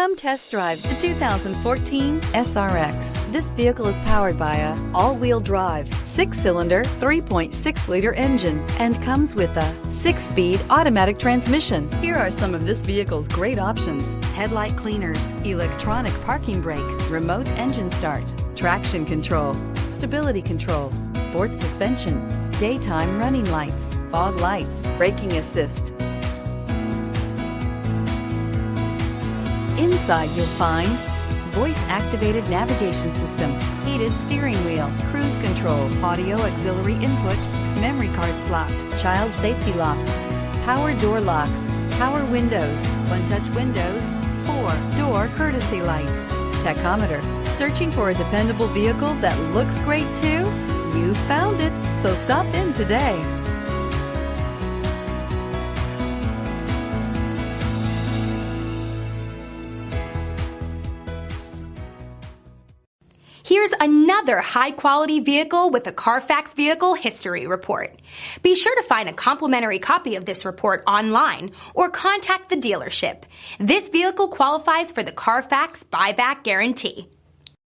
Come test drive the 2014 SRX. This vehicle is powered by a all-wheel drive, 6-cylinder, 3.6-liter engine and comes with a 6-speed automatic transmission. Here are some of this vehicle's great options: headlight cleaners, electronic parking brake, remote engine start, traction control, stability control, sports suspension, daytime running lights, fog lights, braking assist. Inside you'll find voice-activated navigation system, heated steering wheel, cruise control, audio auxiliary input, memory card slot, child safety locks, power door locks, power windows, one-touch windows, 4-door courtesy lights, tachometer. Searching for a dependable vehicle that looks great too? You found it, so stop in today. Here's another high-quality vehicle with a Carfax Vehicle History Report. Be sure to find a complimentary copy of this report online or contact the dealership. This vehicle qualifies for the Carfax Buyback Guarantee.